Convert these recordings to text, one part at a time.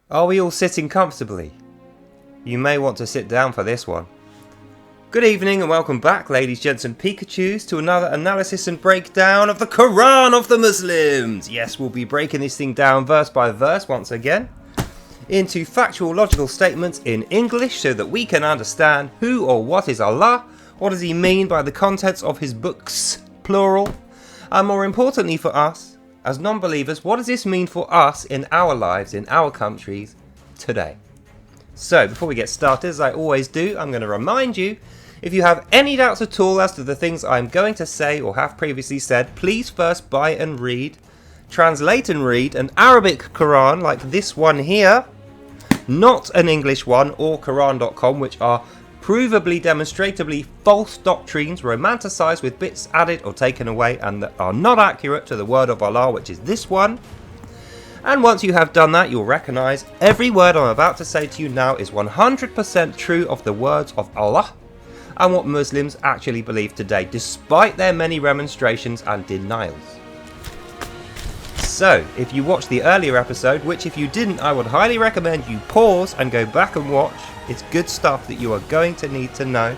Are we all sitting comfortably? You may want to sit down for this one. Good evening and welcome back, ladies, gents and Pikachus, to another analysis and breakdown of the Quran of the Muslims. Yes, we'll be breaking this thing down verse by verse once again into factual, logical statements in English so that we can understand who or what is Allah, what does he mean by the contents of his books, plural, and more importantly for us, as non-believers, what does this mean for us in our lives, in our countries, today? So, before we get started, as I always do, I'm going to remind you, if you have any doubts at all as to the things I'm going to say or have previously said, please first buy and read, translate and read an Arabic Quran like this one here, not an English one or Quran.com, which are provably, demonstratably false doctrines romanticized with bits added or taken away and that are not accurate to the word of Allah, which is this one. And once you have done that, you'll recognize every word I'm about to say to you now is 100% true of the words of Allah and what Muslims actually believe today, despite their many remonstrations and denials. So, if you watched the earlier episode, which if you didn't, I would highly recommend you pause and go back and watch. It's good stuff that you are going to need to know.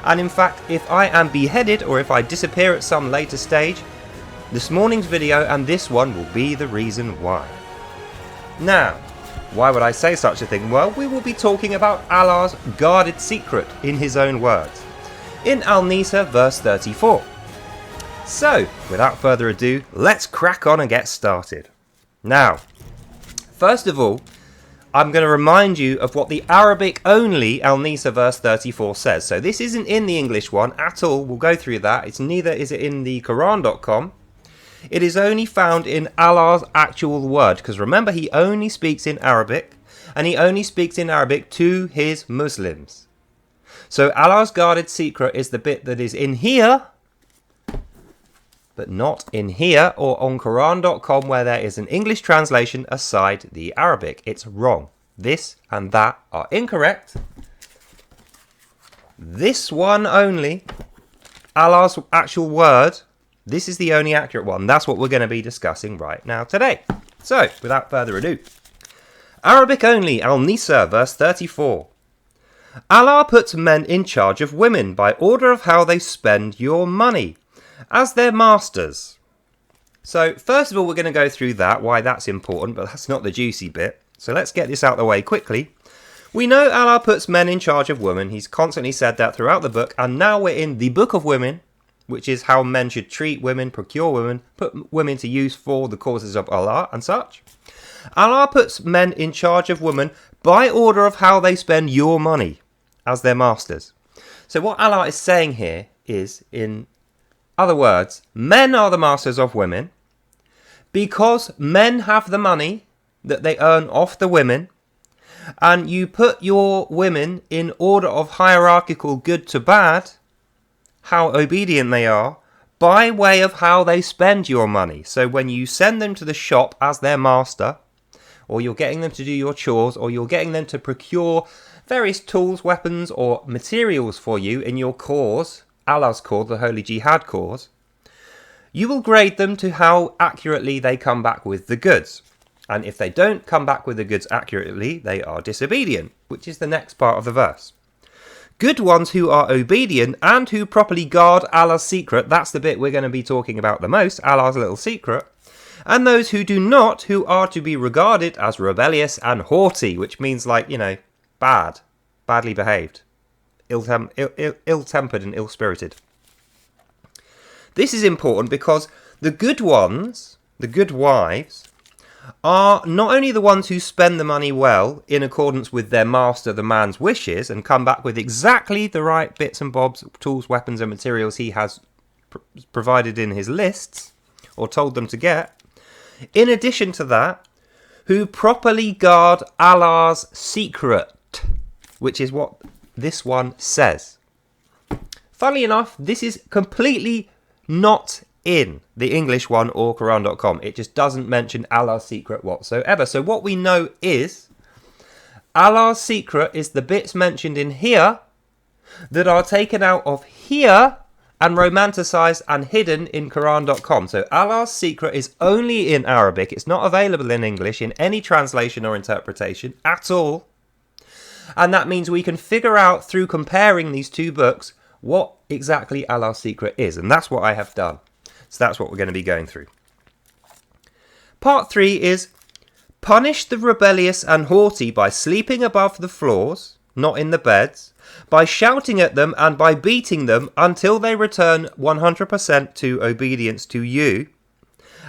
And in fact, if I am beheaded or if I disappear at some later stage, this morning's video and this one will be the reason why. Now, why would I say such a thing? Well, we will be talking about Allah's guarded secret in his own words, in Al-NIISA verse 34. So, without further ado, let's crack on and get started. Now, first of all, I'm going to remind you of what the Arabic-only Al-NIISA verse 34 says. So this isn't in the English one at all. We'll go through that. It's neither is it in the Quran.com. It is only found in Allah's actual word. Because remember, he only speaks in Arabic. And he only speaks in Arabic to his Muslims. So Allah's guarded secret is the bit that is in here, but not in here or on Quran.com where there is an English translation aside the Arabic. It's wrong. This and that are incorrect. This one only, Allah's actual word, this is the only accurate one. That's what we're going to be discussing right now today. So, without further ado, Arabic only, Al-NIISA, verse 34. Allah puts men in charge of women by order of how they spend your money, as their masters. So first of all, we're going to go through that, why that's important, but that's not the juicy bit. So let's get this out of the way quickly. We know Allah puts men in charge of women. He's constantly said that throughout the book. And now we're in the book of women, which is how men should treat women, procure women, put women to use for the causes of Allah and such. Allah puts men in charge of women by order of how they spend your money as their masters. So what Allah is saying here is, in other words, men are the masters of women because men have the money that they earn off the women, and you put your women in order of hierarchical good to bad, how obedient they are, by way of how they spend your money. So when you send them to the shop as their master, or you're getting them to do your chores, or you're getting them to procure various tools, weapons, or materials for you in your cause, Allah's cause, the Holy Jihad cause, you will grade them to how accurately they come back with the goods. And if they don't come back with the goods accurately, they are disobedient, which is the next part of the verse. Good ones who are obedient and who properly guard Allah's secret, that's the bit we're going to be talking about the most, Allah's little secret. And those who do not, who are to be regarded as rebellious and haughty, which means badly behaved. Ill-tempered and ill-spirited. This is important because the good ones, the good wives, are not only the ones who spend the money well in accordance with their master, the man's wishes, and come back with exactly the right bits and bobs, tools, weapons and materials he has provided in his lists, or told them to get. In addition to that, who properly guard Allah's secret, which is what this one says. Funnily enough, this is completely not in the English one or Quran.com. It just doesn't mention Allah's secret whatsoever. So what we know is Allah's secret is the bits mentioned in here that are taken out of here and romanticized and hidden in Quran.com. So Allah's secret is only in Arabic. It's not available in English in any translation or interpretation at all. And that means we can figure out through comparing these two books what exactly Allah's secret is. And that's what I have done. So that's what we're going to be going through. Part 3 is punish the rebellious and haughty by sleeping above the floors, not in the beds, by shouting at them and by beating them until they return 100% to obedience to you.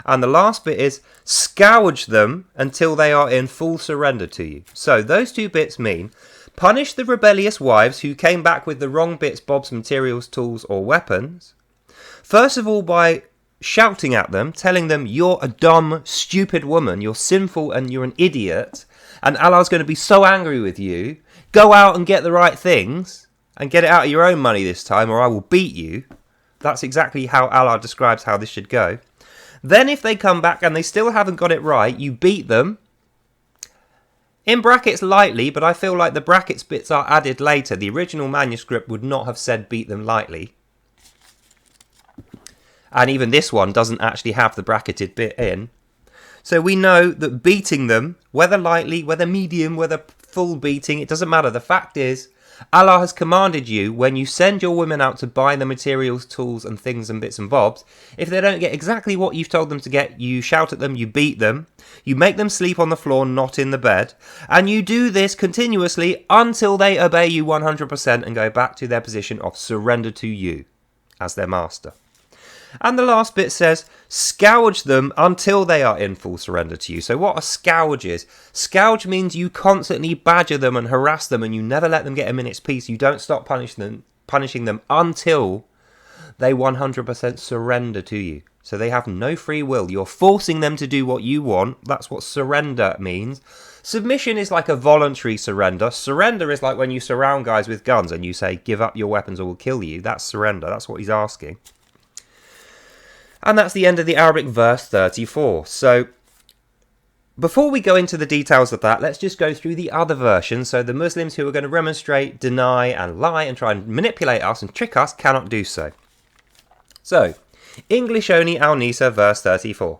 And the last bit is scourge them until they are in full surrender to you. So those two bits mean punish the rebellious wives who came back with the wrong bits, bobs, materials, tools or weapons. First of all by shouting at them, telling them you're a dumb, stupid woman, you're sinful and you're an idiot, and Allah's going to be so angry with you. Go out and get the right things and get it out of your own money this time or I will beat you. That's exactly how Allah describes how this should go. Then if they come back and they still haven't got it right, you beat them. In brackets lightly, but I feel like the brackets bits are added later. The original manuscript would not have said beat them lightly. And even this one doesn't actually have the bracketed bit in. So we know that beating them, whether lightly, whether medium, whether full beating, it doesn't matter. The fact is, Allah has commanded you when you send your women out to buy the materials, tools and things and bits and bobs, if they don't get exactly what you've told them to get, you shout at them, you beat them, you make them sleep on the floor, not in the bed, and you do this continuously until they obey you 100% and go back to their position of surrender to you as their master. And the last bit says, scourge them until they are in full surrender to you. So what a scourge is. Scourge means you constantly badger them and harass them and you never let them get a minute's peace. You don't stop punishing them until they 100% surrender to you. So they have no free will. You're forcing them to do what you want. That's what surrender means. Submission is like a voluntary surrender. Surrender is like when you surround guys with guns and you say, give up your weapons or we'll kill you. That's surrender. That's what he's asking. And that's the end of the Arabic verse 34. So before we go into the details of that, let's just go through the other versions. So the Muslims who are going to remonstrate, deny and lie and try and manipulate us and trick us cannot do so. So, English only AL-NIISA verse 34.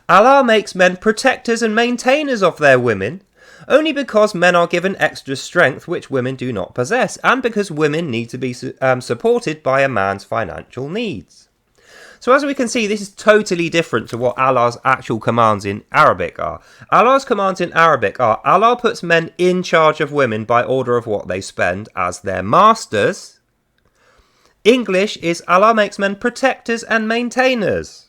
Allah makes men protectors and maintainers of their women, only because men are given extra strength which women do not possess, and because women need to be supported by a man's financial needs. So as we can see, this is totally different to what Allah's actual commands in Arabic are. Allah's commands in Arabic are, Allah puts men in charge of women by order of what they spend as their masters. English is, Allah makes men protectors and maintainers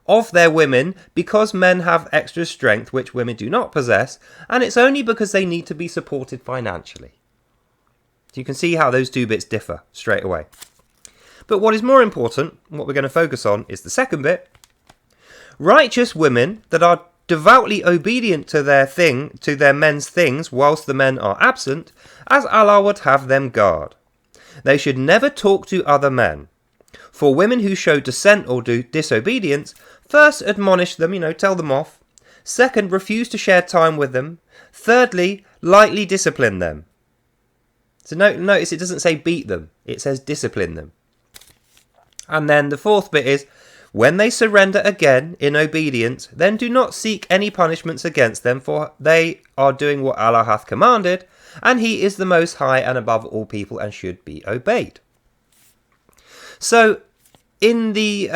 of their women because men have extra strength which women do not possess, and it's only because they need to be supported financially. So you can see how those two bits differ straight away. But what is more important, what we're going to focus on, is the second bit. Righteous women that are devoutly obedient to their men's things whilst the men are absent, as Allah would have them guard. They should never talk to other men. For women who show dissent or do disobedience, first admonish them, tell them off. Second, refuse to share time with them. Thirdly, lightly discipline them. So notice it doesn't say beat them, it says discipline them. And then the fourth bit is, when they surrender again in obedience, then do not seek any punishments against them, for they are doing what Allah hath commanded, and he is the most high and above all people and should be obeyed. So in the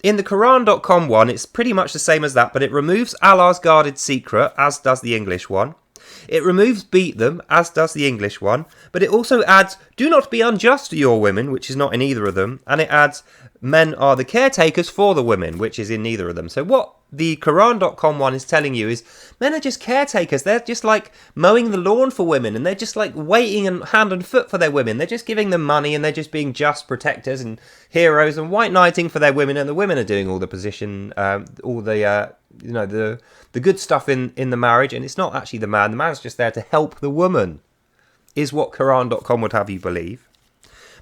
Quran.com one, it's pretty much the same as that, but it removes Allah's guarded secret, as does the English one. It removes beat them, as does the English one, but it also adds do not be unjust to your women, which is not in either of them, and it adds men are the caretakers for the women, which is in neither of them. So what the Quran.com one is telling you is men are just caretakers. They're just like mowing the lawn for women, and they're just like waiting hand and foot for their women. They're just giving them money, and they're just being just protectors and heroes and white knighting for their women, and the women are doing all the position, all the the good stuff in the marriage, and it's not actually the man. The man's just there to help the woman, is what Quran.com would have you believe.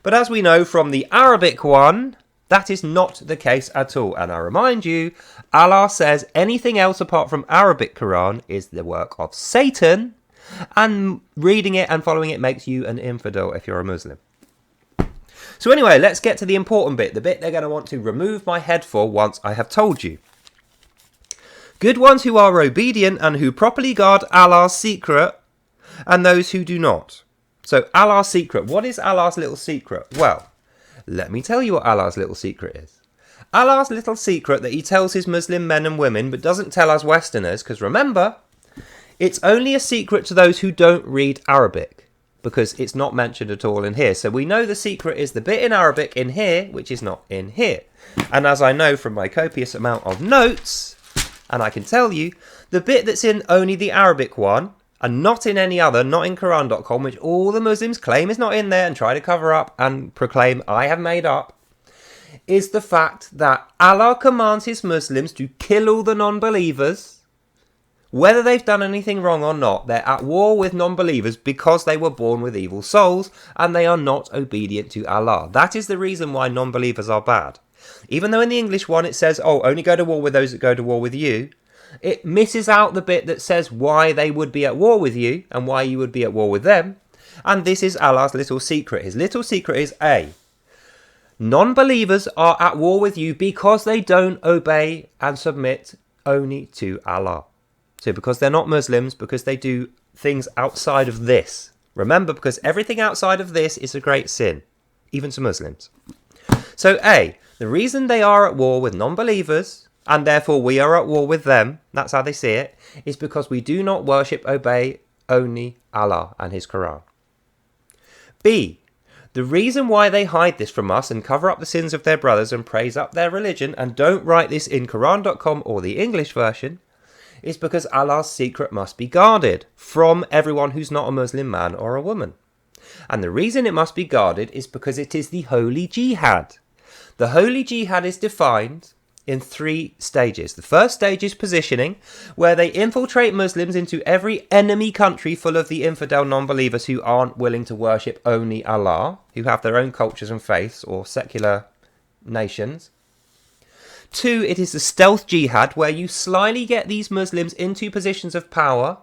But as we know from the Arabic one, that is not the case at all. And I remind you, Allah says anything else apart from Arabic Quran is the work of Satan, and reading it and following it makes you an infidel if you're a Muslim. So anyway, let's get to the important bit, the bit they're going to want to remove my head for once I have told you. Good ones who are obedient and who properly guard Allah's secret, and those who do not. So Allah's secret. What is Allah's little secret? Well, let me tell you what Allah's little secret is. Allah's little secret that he tells his Muslim men and women but doesn't tell us Westerners, because remember, it's only a secret to those who don't read Arabic, because it's not mentioned at all in here. So we know the secret is the bit in Arabic in here, which is not in here. And as I know from my copious amount of notes, and I can tell you, the bit that's in only the Arabic one, and not in any other, not in Quran.com, which all the Muslims claim is not in there and try to cover up and proclaim I have made up, is the fact that Allah commands his Muslims to kill all the non-believers. Whether they've done anything wrong or not, they're at war with non-believers because they were born with evil souls and they are not obedient to Allah. That is the reason why non-believers are bad. Even though in the English one it says, oh, only go to war with those that go to war with you, it misses out the bit that says why they would be at war with you and why you would be at war with them. And this is Allah's little secret. His little secret is A. Non-believers are at war with you because they don't obey and submit only to Allah. So because they're not Muslims, because they do things outside of this. Remember, because everything outside of this is a great sin, even to Muslims. So A, the reason they are at war with non-believers, and therefore we are at war with them, that's how they see it, is because we do not worship, obey only Allah and his Quran. B, the reason why they hide this from us and cover up the sins of their brothers and praise up their religion and don't write this in Quran.com or the English version is because Allah's secret must be guarded from everyone who's not a Muslim man or a woman. And the reason it must be guarded is because it is the holy jihad. The holy jihad is defined in 3 stages. The first stage is positioning, where they infiltrate Muslims into every enemy country full of the infidel non-believers who aren't willing to worship only Allah, who have their own cultures and faiths, or secular nations. 2, it is the stealth jihad, where you slyly get these Muslims into positions of power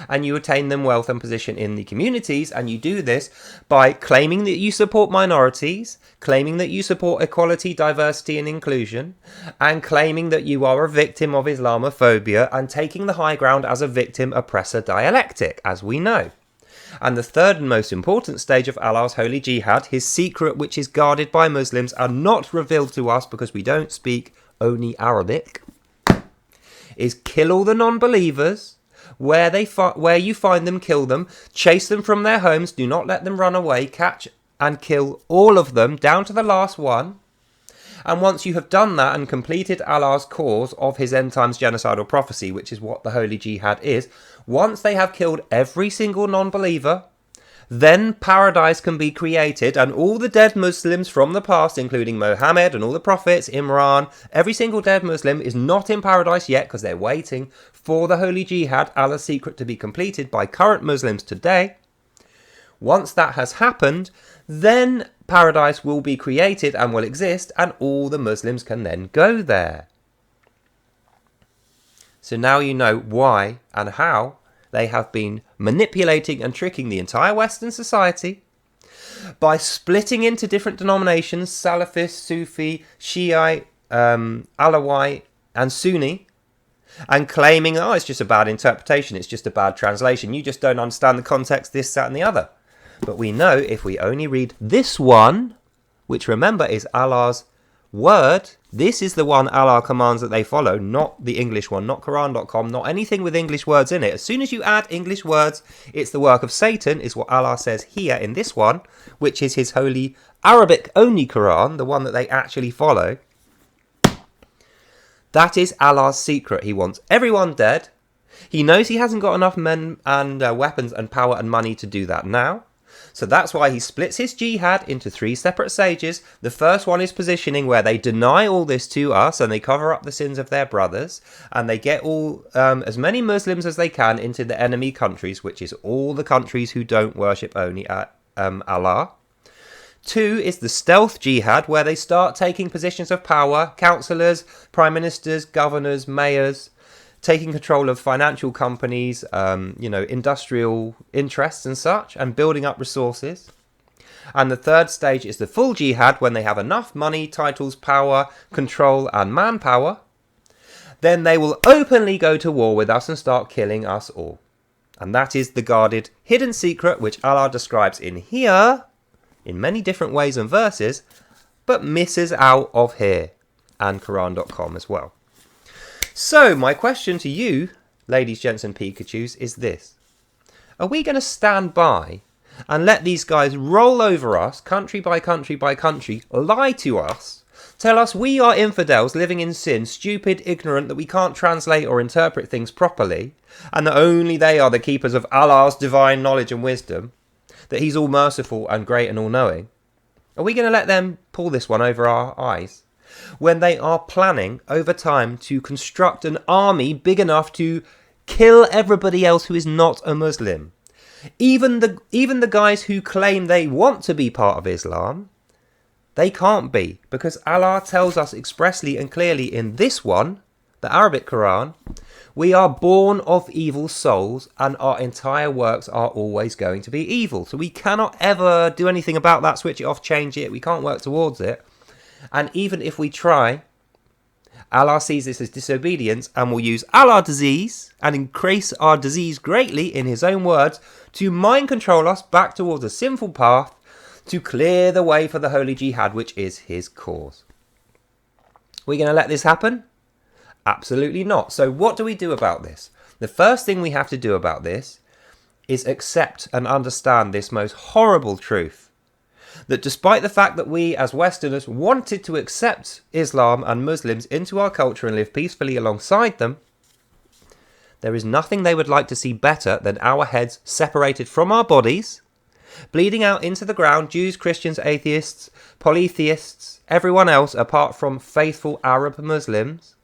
and you attain them wealth and position in the communities, and you do this by claiming that you support minorities, claiming that you support equality, diversity and inclusion, and claiming that you are a victim of Islamophobia and taking the high ground as a victim-oppressor dialectic, as we know. And the third and most important stage of Allah's holy jihad, his secret which is guarded by Muslims and not revealed to us because we don't speak only Arabic, is kill all the non-believers. Where you find them, kill them, chase them from their homes, do not let them run away, catch and kill all of them, down to the last one. And once you have done that and completed Allah's cause of his end times genocidal prophecy, which is what the holy jihad is, once they have killed every single non-believer, then paradise can be created, and all the dead Muslims from the past, including Muhammad and all the prophets, Imran, every single dead Muslim is not in paradise yet because they're waiting for the holy jihad, Allah's secret, to be completed by current Muslims today. Once that has happened, then paradise will be created and will exist, and all the Muslims can then go there. So now you know why and how they have been manipulating and tricking the entire Western society by splitting into different denominations, Salafist, Sufi, Shiite, Alawite and Sunni, and claiming, oh, it's just a bad interpretation, it's just a bad translation, you just don't understand the context, this, that and the other. But we know if we only read this one, which remember is Allah's word, this is the one Allah commands that they follow, not the English one, not Quran.com, not anything with English words in it. As soon as you add English words, it's the work of Satan, is what Allah says here in this one, which is his holy Arabic-only Quran, the one that they actually follow. That is Allah's secret. He wants everyone dead. He knows he hasn't got enough men and weapons and power and money to do that now. So that's why he splits his jihad into 3 separate stages. The first one is positioning, where they deny all this to us and they cover up the sins of their brothers, and they get all as many Muslims as they can into the enemy countries, which is all the countries who don't worship only Allah. 2 is the stealth jihad, where they start taking positions of power, councillors, prime ministers, governors, mayors, taking control of financial companies, industrial interests and such, and building up resources. And the third stage is the full jihad, when they have enough money, titles, power, control and manpower. Then they will openly go to war with us and start killing us all. And that is the guarded hidden secret which Allah describes in here, in many different ways and verses, but misses out of here, and Quran.com as well. So my question to you, ladies, gents and Pikachus, is this. Are we going to stand by and let these guys roll over us, country by country by country, lie to us, tell us we are infidels living in sin, stupid, ignorant, that we can't translate or interpret things properly, and that only they are the keepers of Allah's divine knowledge and wisdom, that he's all merciful and great and all-knowing? Are we going to let them pull this one over our eyes when they are planning over time to construct an army big enough to kill everybody else who is not a Muslim? Even the guys who claim they want to be part of Islam, they can't be, because Allah tells us expressly and clearly in this one, the Arabic Quran, we are born of evil souls and our entire works are always going to be evil. So we cannot ever do anything about that, switch it off, change it. We can't work towards it. And even if we try, Allah sees this as disobedience and will use our disease and increase our disease greatly, in his own words, to mind control us back towards a sinful path, to clear the way for the holy jihad, which is his cause. We're going to let this happen? Absolutely not. So what do we do about this? The first thing we have to do about this is accept and understand this most horrible truth, that despite the fact that we as Westerners wanted to accept Islam and Muslims into our culture and live peacefully alongside them, there is nothing they would like to see better than our heads separated from our bodies, bleeding out into the ground, Jews, Christians, atheists, polytheists, everyone else apart from faithful Arab Muslims.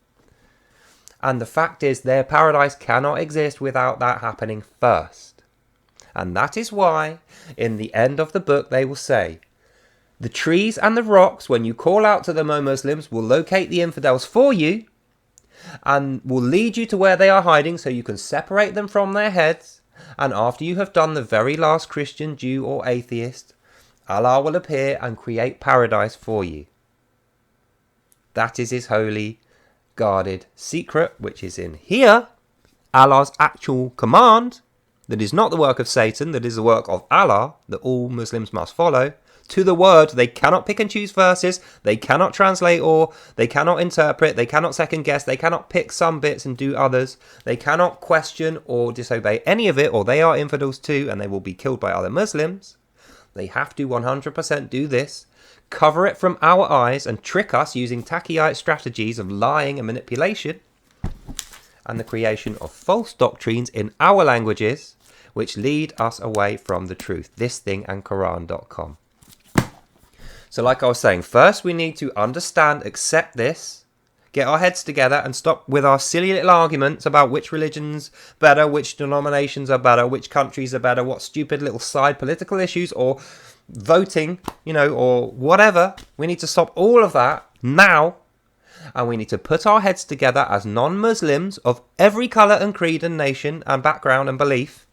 And the fact is, their paradise cannot exist without that happening first. And that is why, in the end of the book, they will say, the trees and the rocks, when you call out to them, O Muslims, will locate the infidels for you and will lead you to where they are hiding so you can separate them from their heads. And after you have done the very last Christian, Jew or atheist, Allah will appear and create paradise for you. That is his holy, guarded secret, which is in here, Allah's actual command, that is not the work of Satan, that is the work of Allah, that all Muslims must follow, to the word. They cannot pick and choose verses, they cannot translate or, they cannot interpret, they cannot second guess, they cannot pick some bits and do others, they cannot question or disobey any of it, or they are infidels too and they will be killed by other Muslims. They have to 100% do this, cover it from our eyes and trick us using Taqiyite strategies of lying and manipulation and the creation of false doctrines in our languages which lead us away from the truth. This thing and Quran.com. So like I was saying, first we need to understand, accept this, get our heads together and stop with our silly little arguments about which religion's better, which denominations are better, which countries are better, what stupid little side political issues or voting, or whatever. We need to stop all of that now, and we need to put our heads together as non-Muslims of every colour and creed and nation and background and belief,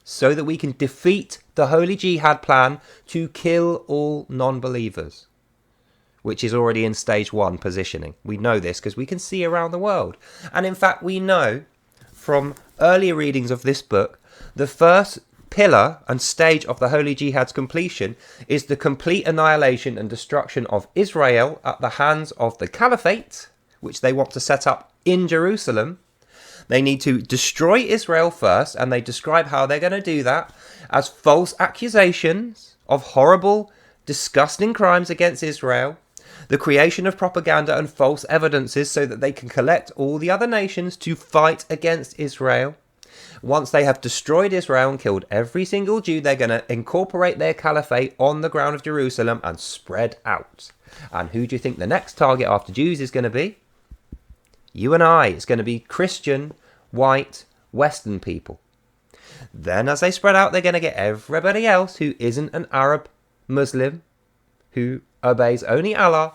so that we can defeat the holy jihad plan to kill all non-believers, which is already in stage 1 positioning. We know this because we can see around the world. And in fact, we know from earlier readings of this book, the first pillar and stage of the holy jihad's completion is the complete annihilation and destruction of Israel at the hands of the caliphate, which they want to set up in Jerusalem. They need to destroy Israel first, and they describe how they're going to do that as false accusations of horrible, disgusting crimes against Israel, the creation of propaganda and false evidences so that they can collect all the other nations to fight against Israel. Once they have destroyed Israel and killed every single Jew, they're going to incorporate their caliphate on the ground of Jerusalem and spread out. And who do you think the next target after Jews is going to be? You and I. It's going to be Christian, white, Western people. Then as they spread out, they're going to get everybody else who isn't an Arab Muslim, who obeys only Allah,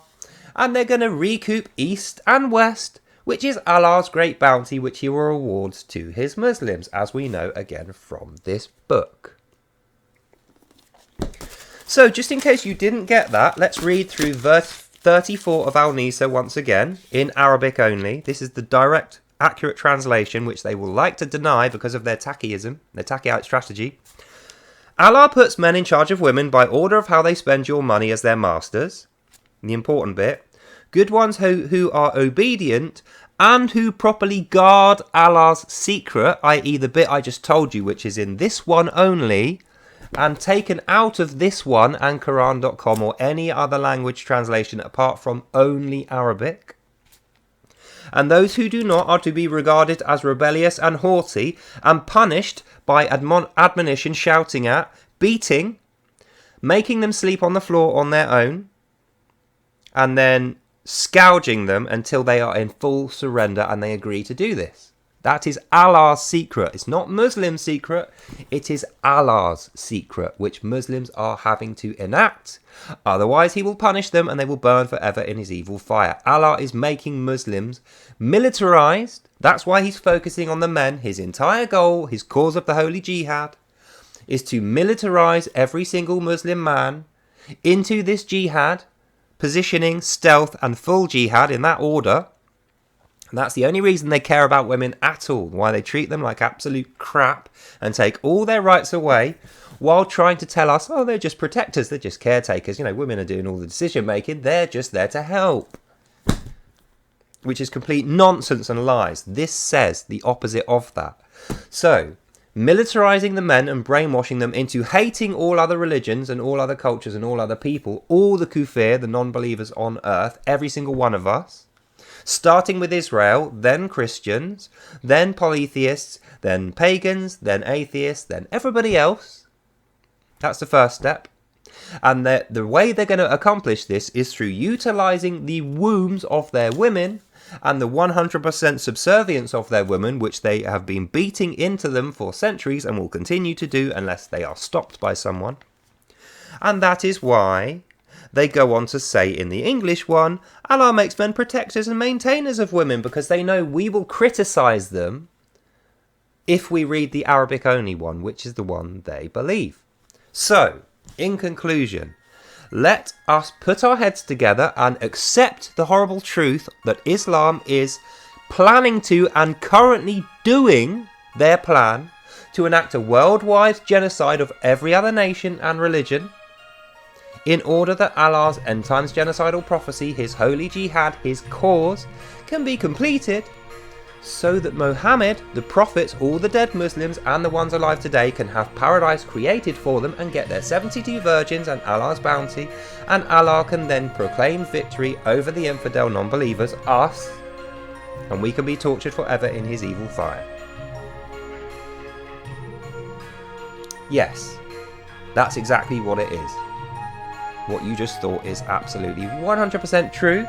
and they're going to recoup East and West, which is Allah's great bounty, which he will reward to his Muslims, as we know again from this book. So, just in case you didn't get that, let's read through verse 34 of Al-NIISA once again, in Arabic only. This is the direct, accurate translation, which they will like to deny because of their tachyism, their tachyite strategy. Allah puts men in charge of women by order of how they spend your money as their masters. The important bit. Good ones who are obedient and who properly guard Allah's secret, i.e. the bit I just told you, which is in this one only, and taken out of this one and Quran.com or any other language translation apart from only Arabic. And those who do not are to be regarded as rebellious and haughty and punished by admonition, shouting at, beating, making them sleep on the floor on their own, and then scourging them until they are in full surrender and they agree to do this. That is Allah's secret. It's not Muslim's secret. It is Allah's secret, which Muslims are having to enact. Otherwise, he will punish them and they will burn forever in his evil fire. Allah is making Muslims militarized. That's why he's focusing on the men. His entire goal, his cause of the holy jihad, is to militarize every single Muslim man into this jihad, positioning, stealth, and full jihad in that order. And that's the only reason they care about women at all, why they treat them like absolute crap and take all their rights away while trying to tell us, oh, they're just protectors, they're just caretakers. You know, women are doing all the decision making, they're just there to help. Which is complete nonsense and lies. This says the opposite of that. So, militarizing the men and brainwashing them into hating all other religions and all other cultures and all other people, all the kufir, the non-believers on earth, every single one of us, starting with Israel, then Christians, then polytheists, then pagans, then atheists, then everybody else. That's the first step. And the way they're going to accomplish this is through utilizing the wombs of their women and the 100% subservience of their women, which they have been beating into them for centuries and will continue to do unless they are stopped by someone. And that is why they go on to say in the English one, Allah makes men protectors and maintainers of women, because they know we will criticize them if we read the Arabic only one, which is the one they believe. So, in conclusion, let us put our heads together and accept the horrible truth that Islam is planning to and currently doing their plan to enact a worldwide genocide of every other nation and religion, in order that Allah's end times genocidal prophecy, his holy jihad, his cause, can be completed, so that Muhammad, the prophets, all the dead Muslims and the ones alive today can have paradise created for them and get their 72 virgins and Allah's bounty, and Allah can then proclaim victory over the infidel non-believers, us, and we can be tortured forever in his evil fire. Yes, that's exactly what it is. What you just thought is absolutely 100% true.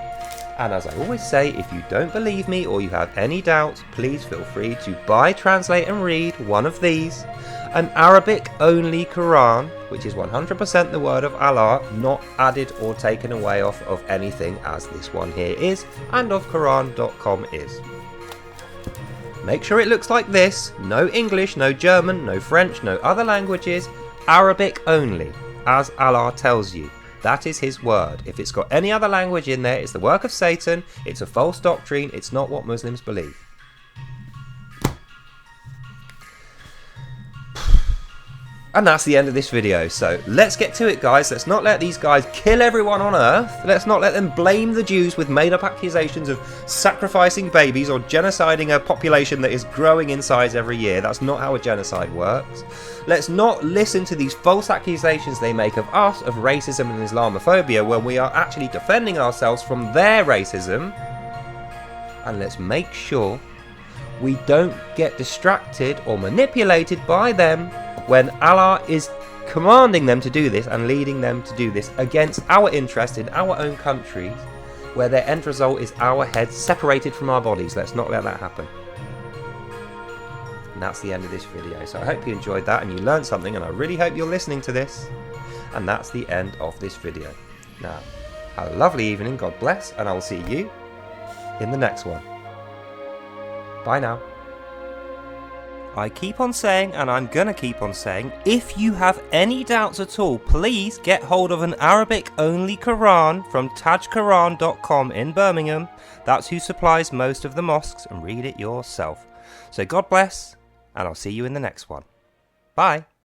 And as I always say, if you don't believe me or you have any doubts, please feel free to buy, translate and read one of these. An Arabic-only Quran, which is 100% the word of Allah, not added or taken away off of anything as this one here is, and of Quran.com is. Make sure it looks like this. No English, no German, no French, no other languages. Arabic only, as Allah tells you. That is his word. If it's got any other language in there, it's the work of Satan, it's a false doctrine, it's not what Muslims believe. And that's the end of this video. So let's get to it, guys. Let's not let these guys kill everyone on earth. Let's not let them blame the Jews with made-up accusations of sacrificing babies or genociding a population that is growing in size every year. That's not how a genocide works. Let's not listen to these false accusations they make of us of racism and Islamophobia when we are actually defending ourselves from their racism. And let's make sure we don't get distracted or manipulated by them when Allah is commanding them to do this and leading them to do this against our interest in our own countries, where their end result is our heads separated from our bodies. Let's not let that happen. And that's the end of this video. So I hope you enjoyed that and you learned something, and I really hope you're listening to this. And that's the end of this video. Now, have a lovely evening, God bless, and I will see you in the next one. Bye now. I keep on saying, and I'm gonna keep on saying, if you have any doubts at all, please get hold of an Arabic-only Quran from tajquran.com in Birmingham. That's who supplies most of the mosques, and read it yourself. So God bless, and I'll see you in the next one. Bye.